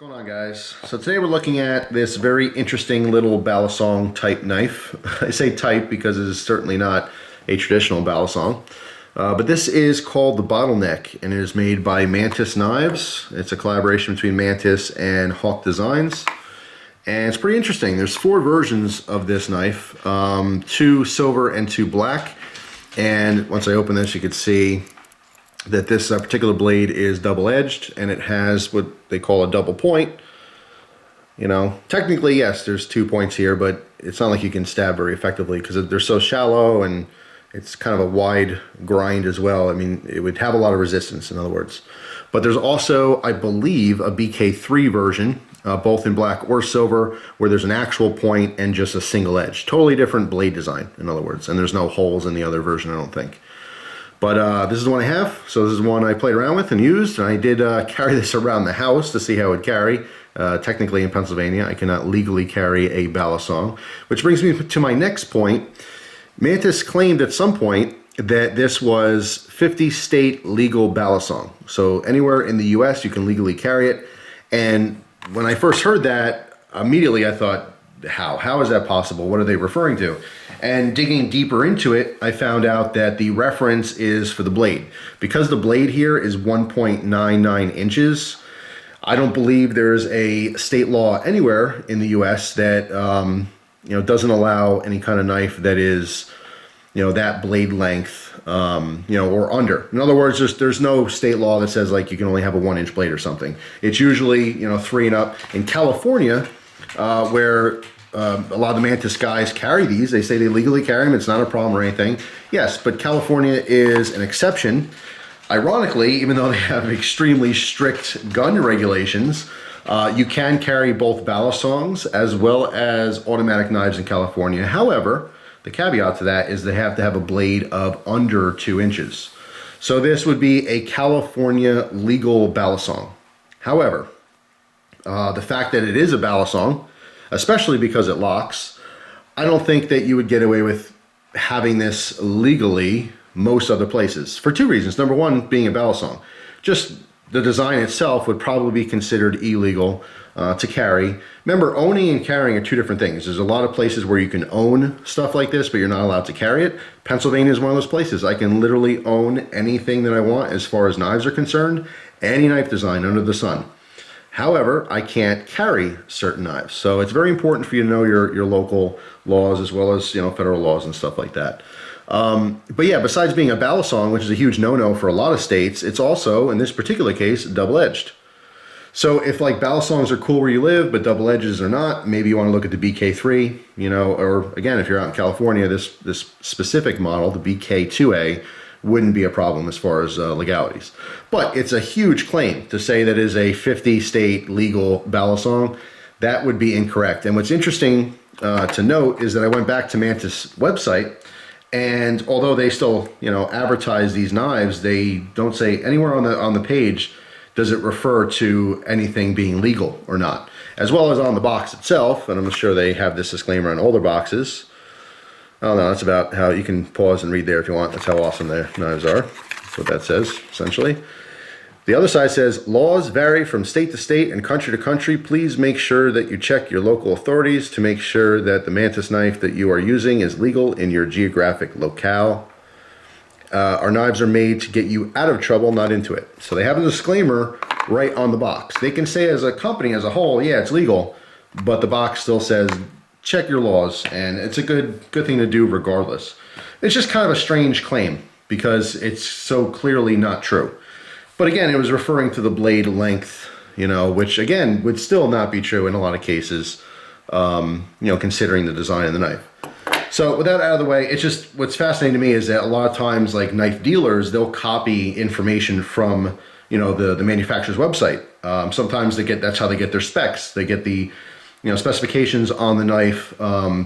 Going on, guys? So today we're looking at this very interesting little Balisong type knife. I say type because it is certainly not a traditional Balisong. But this is called the Bottleneck, and it is made by Mantis Knives. It's a collaboration between Mantis and Hawk Designs. And it's pretty interesting. There's 4 versions of this knife, 2 silver and 2 black. And once I open this, you can see that this particular blade is double-edged, and it has what they call a double point. You know, technically, yes, there's 2 points here, but it's not like you can stab very effectively because they're so shallow, and it's kind of a wide grind as well. I mean, it would have a lot of resistance, in other words. But there's also, I believe, a BK3 version, both in black or silver, where there's an actual point and just a single edge. Totally different blade design, in other words. And there's no holes in the other version, I don't think. But this is the one I have, so this is one I played around with and used, and I did carry this around the house to see how it would carry. Technically in Pennsylvania, I cannot legally carry a Balisong, which brings me to my next point. Mantis claimed at some point that this was 50 state legal Balisong. So anywhere in the US you can legally carry it, and when I first heard that, immediately I thought, how is that possible? What are they referring to? And digging deeper into it, I found out that the reference is for the blade. Because the blade here is 1.99 inches, I don't believe there's a state law anywhere in the US that doesn't allow any kind of knife that is that blade length or under. In other words, there's no state law that says like you can only have a 1-inch blade or something. It's usually 3 and up. In California, where a lot of the Mantis guys carry these, they say they legally carry them, it's not a problem or anything. Yes, but California is an exception. Ironically, even though they have extremely strict gun regulations, you can carry both Balisongs as well as automatic knives in California. However, the caveat to that is they have to have a blade of under 2 inches. So this would be a California legal Balisong. However, the fact that it is a Balisong, especially because it locks, I don't think that you would get away with having this legally most other places for 2 reasons. Number one, being a Balisong. Just the design itself would probably be considered illegal to carry. Remember, owning and carrying are 2 different things. There's a lot of places where you can own stuff like this, but you're not allowed to carry it. Pennsylvania is one of those places. I can literally own anything that I want as far as knives are concerned, any knife design under the sun. However, I can't carry certain knives. So it's very important for you to know your local laws as well as federal laws and stuff like that. But yeah, besides being a Balisong, which is a huge no-no for a lot of states, it's also, in this particular case, double-edged. So if like Balisongs are cool where you live, but double edges are not, maybe you want to look at the BK3, or again, if you're out in California, this specific model, the BK2A, wouldn't be a problem as far as legalities. But it's a huge claim to say that it is a 50 state legal Balisong. That would be incorrect. And what's interesting to note is that I went back to Mantis website, and although they still advertise these knives, they don't say anywhere on the page does it refer to anything being legal or not, as well as on the box itself. And I'm sure they have this disclaimer on all their boxes. Oh no, that's about how you can pause and read there if you want. That's how awesome their knives are. That's what that says, essentially. The other side says, laws vary from state to state and country to country. Please make sure that you check your local authorities to make sure that the Mantis knife that you are using is legal in your geographic locale. Our knives are made to get you out of trouble, not into it. So they have a disclaimer right on the box. They can say as a company as a whole, yeah, it's legal, but the box still says, check your laws, and it's a good thing to do regardless. It's just kind of a strange claim because it's so clearly not true. But again, it was referring to the blade length, which again would still not be true in a lot of cases, considering the design of the knife. So with that out of the way, it's just what's fascinating to me is that a lot of times, like knife dealers, they'll copy information from the manufacturer's website. Sometimes that's how they get their specs. They get the specifications on the knife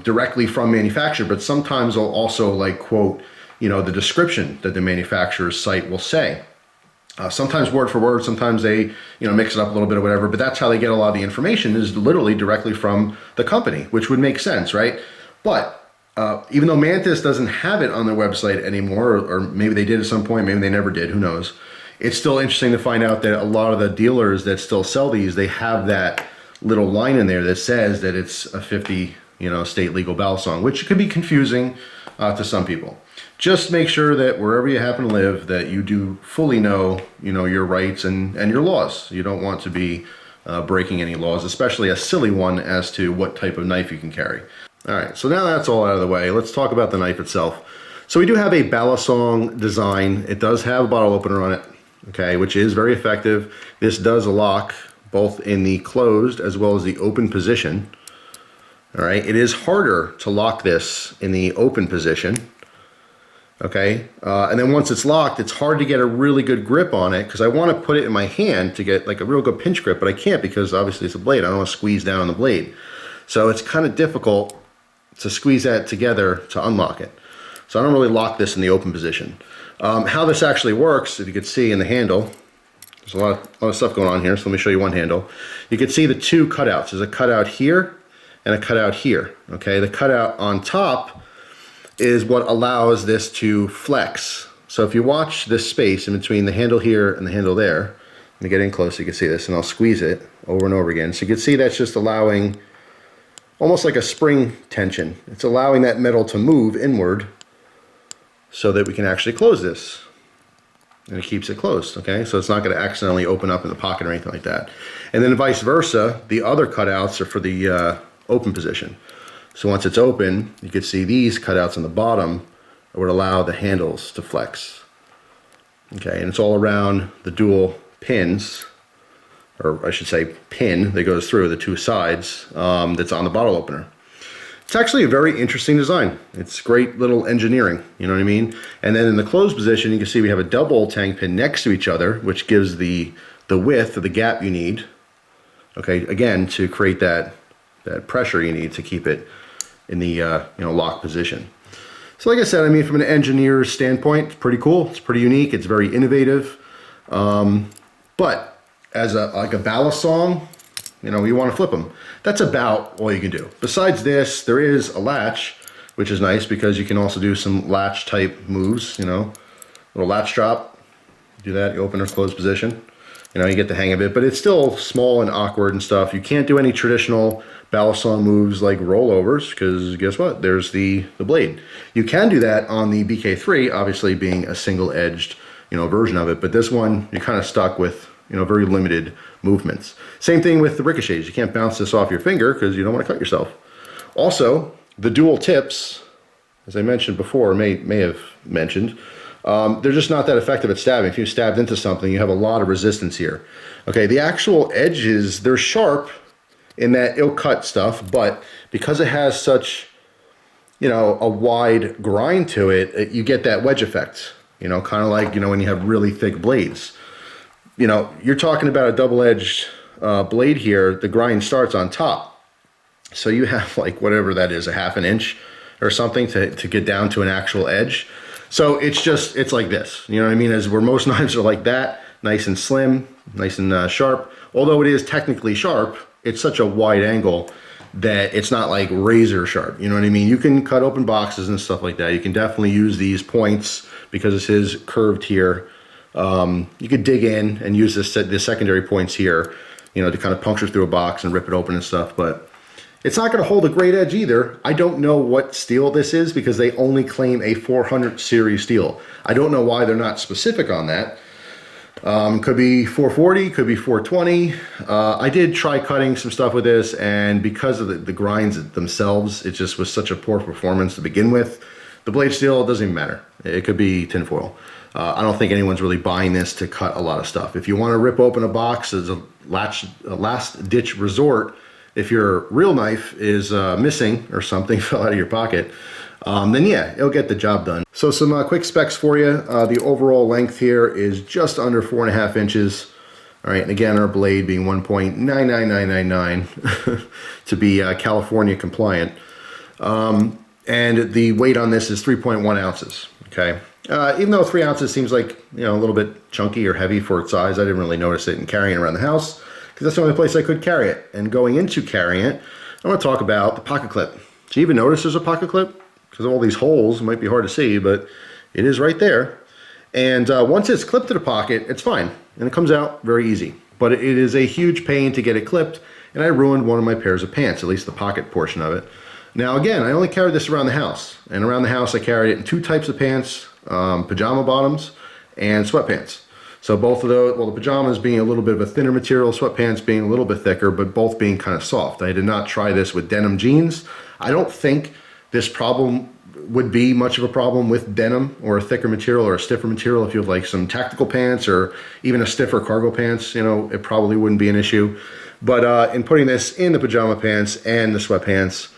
directly from manufacturer, but sometimes they'll also like quote, the description that the manufacturer's site will say. Sometimes word for word, sometimes they, mix it up a little bit or whatever, but that's how they get a lot of the information is literally directly from the company, which would make sense, right? But even though Mantis doesn't have it on their website anymore, or maybe they did at some point, maybe they never did, who knows? it's still interesting to find out that a lot of the dealers that still sell these, they have that little line in there that says that it's a 50, state legal balisong, which could be confusing to some people. Just make sure that wherever you happen to live, that you do fully know, your rights and your laws. You don't want to be breaking any laws, especially a silly one as to what type of knife you can carry. All right, so now that's all out of the way, let's talk about the knife itself. So we do have a Balisong design. It does have a bottle opener on it, okay, which is very effective. This does lock both in the closed as well as the open position. All right, it is harder to lock this in the open position. Okay, and then once it's locked, it's hard to get a really good grip on it because I want to put it in my hand to get like a real good pinch grip, but I can't because obviously it's a blade. I don't want to squeeze down on the blade. So it's kind of difficult to squeeze that together to unlock it. So I don't really lock this in the open position. How this actually works, if you could see in the handle, there's a lot of stuff going on here, so let me show you one handle. You can see the two cutouts. There's a cutout here and a cutout here. Okay, the cutout on top is what allows this to flex. So if you watch this space in between the handle here and the handle there, let me get in close so you can see this, and I'll squeeze it over and over again. So you can see that's just allowing almost like a spring tension. It's allowing that metal to move inward so that we can actually close this. And it keeps it closed, okay? So it's not gonna accidentally open up in the pocket or anything like that. And then vice versa, the other cutouts are for the open position. So once it's open, you can see these cutouts on the bottom would allow the handles to flex. Okay, and it's all around the dual pins, or I should say pin that goes through the two sides that's on the bottle opener. It's actually a very interesting design. It's great little engineering, you know what I mean? And then in the closed position, you can see we have a double tang pin next to each other, which gives the width of the gap you need, okay, again, to create that pressure you need to keep it in the lock position. So like I said, I mean, from an engineer's standpoint, it's pretty cool. It's pretty unique. It's very innovative. But as a Balisong, you want to flip them. That's about all you can do. Besides this, there is a latch, which is nice because you can also do some latch type moves. Little latch drop. Do that. You open or close position. You get the hang of it, but it's still small and awkward and stuff. You can't do any traditional Balisong moves like rollovers because guess what? There's the blade. You can do that on the BK3, obviously being a single-edged version of it, but this one you're kind of stuck with very limited movements. Same thing with the ricochets. You can't bounce this off your finger because you don't want to cut yourself. Also, the dual tips, as I mentioned before, may have mentioned, they're just not that effective at stabbing. If you stabbed into something, you have a lot of resistance here. Okay, the actual edges, they're sharp in that it'll cut stuff, but because it has such, a wide grind to it, you get that wedge effect, kind of like, when you have really thick blades. You're talking about a double-edged blade here, the grind starts on top. So you have like whatever that is, a half an inch or something to get down to an actual edge. So it's like this, you know what I mean? As where most knives are like that, nice and slim, nice and sharp. Although it is technically sharp, it's such a wide angle that it's not like razor sharp, you know what I mean? You can cut open boxes and stuff like that. You can definitely use these points because this is curved here. You could dig in and use the secondary points here, to kind of puncture through a box and rip it open and stuff, but it's not going to hold a great edge either. I don't know what steel this is because they only claim a 400 series steel. I don't know why they're not specific on that. Could be 440, could be 420. I did try cutting some stuff with this, and because of the grinds themselves, it just was such a poor performance to begin with. The blade steel, it doesn't even matter. It could be tinfoil. I don't think anyone's really buying this to cut a lot of stuff. If you want to rip open a box as a last ditch resort, if your real knife is missing or something fell out of your pocket, then yeah, it'll get the job done. So some quick specs for you. The overall length here is just under 4.5 inches. All right, and again, our blade being 1.99999 to be California compliant. And the weight on this is 3.1 ounces, okay? Even though 3 ounces seems like, a little bit chunky or heavy for its size, I didn't really notice it in carrying it around the house because that's the only place I could carry it. And going into carrying it, I want to talk about the pocket clip. Do you even notice there's a pocket clip? Because of all these holes, it might be hard to see, but it is right there. And once it's clipped to the pocket, it's fine. And it comes out very easy. But it is a huge pain to get it clipped, and I ruined one of my pairs of pants, at least the pocket portion of it. Now again, I only carried this around the house. And around the house I carried it in two types of pants, pajama bottoms and sweatpants. So both of those, well, the pajamas being a little bit of a thinner material, sweatpants being a little bit thicker, but both being kind of soft. I did not try this with denim jeans. I don't think this problem would be much of a problem with denim or a thicker material or a stiffer material. If you have like some tactical pants or even a stiffer cargo pants, you know, it probably wouldn't be an issue. But in putting this in the pajama pants and the sweatpants,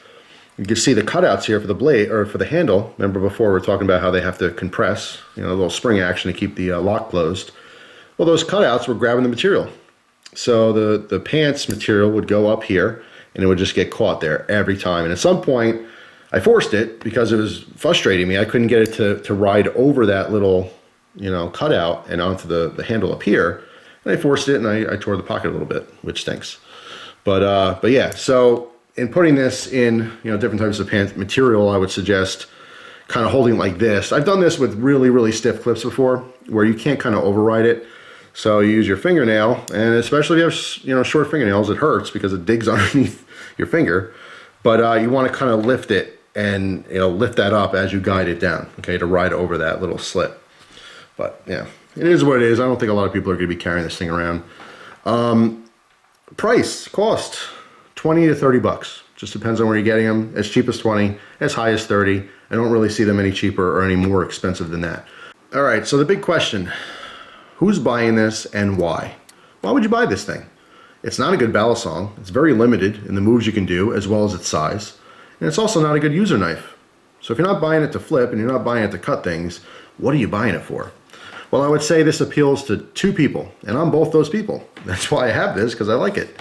you can see the cutouts here for the blade or for the handle. Remember before we were talking about how they have to compress, you know, a little spring action to keep the lock closed. Well, those cutouts were grabbing the material. So the pants material would go up here and it would just get caught there every time. And at some point, I forced it because it was frustrating me. I couldn't get it to ride over that little, you know, cutout and onto the handle up here. And I forced it and I tore the pocket a little bit, which stinks. But yeah, so in putting this in, you know, different types of pant material, I would suggest kind of holding like this. I've done this with really, really stiff clips before where you can't kind of override it. So you use your fingernail, and especially if you have, you know, short fingernails, it hurts because it digs underneath your finger. But you want to kind of lift it and, you know, lift that up as you guide it down, okay, to ride over that little slit. But yeah, it is what it is. I don't think a lot of people are going to be carrying this thing around. Cost, 20 to 30 bucks. Just depends on where you're getting them. As cheap as 20, as high as 30. I don't really see them any cheaper or any more expensive than that. All right, so the big question. Who's buying this and why? Why would you buy this thing? It's not a good balisong. It's very limited in the moves you can do as well as its size. And it's also not a good user knife. So if you're not buying it to flip and you're not buying it to cut things, what are you buying it for? Well, I would say this appeals to two people, and I'm both those people. That's why I have this, because I like it.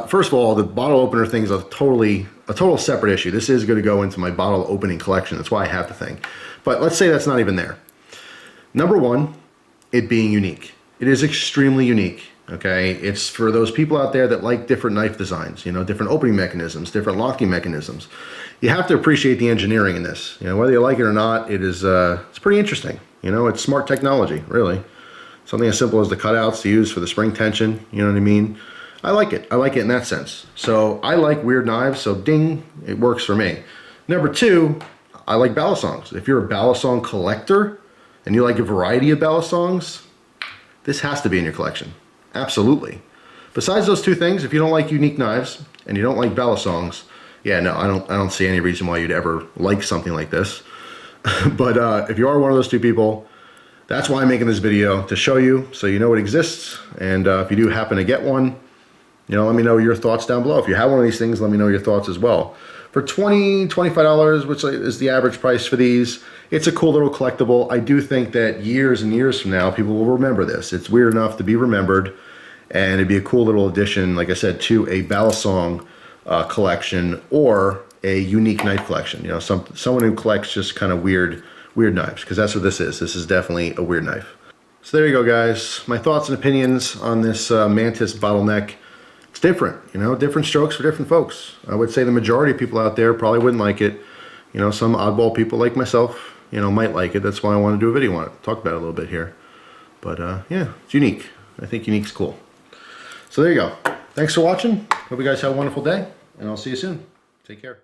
First of all, the bottle opener thing is a total separate issue. This is going to go into my bottle opening collection. That's why I have the thing. But let's say that's not even there. Number one, it being unique. It is extremely unique, okay? It's for those people out there that like different knife designs, you know, different opening mechanisms, different locking mechanisms. You have to appreciate the engineering in this. You know, whether you like it or not, it's pretty interesting. You know, it's smart technology, really. Something as simple as the cutouts to use for the spring tension, you know what I mean? I like it. I like it in that sense. So I like weird knives, so ding, it works for me. Number two, I like balisongs. If you're a balisong collector and you like a variety of balisongs, this has to be in your collection. Absolutely. Besides those two things, if you don't like unique knives and you don't like balisongs, yeah, no, I don't see any reason why you'd ever like something like this. But if you are one of those two people, that's why I'm making this video, to show you so you know it exists. And if you do happen to get one, you know, let me know your thoughts down below. If you have one of these things, let me know your thoughts as well. For $20, $25, which is the average price for these, it's a cool little collectible. I do think that years and years from now, people will remember this. It's weird enough to be remembered, and it'd be a cool little addition, like I said, to a balisong collection or a unique knife collection. You know, someone who collects just kind of weird knives, because that's what this is. This is definitely a weird knife. So there you go, guys. My thoughts and opinions on this Mantis Bottleneck. It's different, you know, different strokes for different folks. I would say the majority of people out there probably wouldn't like it. You know, some oddball people like myself, you know, might like it. That's why I want to do a video on it, talk about it a little bit here. But yeah, it's unique. I think unique's cool. So there you go. Thanks for watching. Hope you guys have a wonderful day, and I'll see you soon. Take care.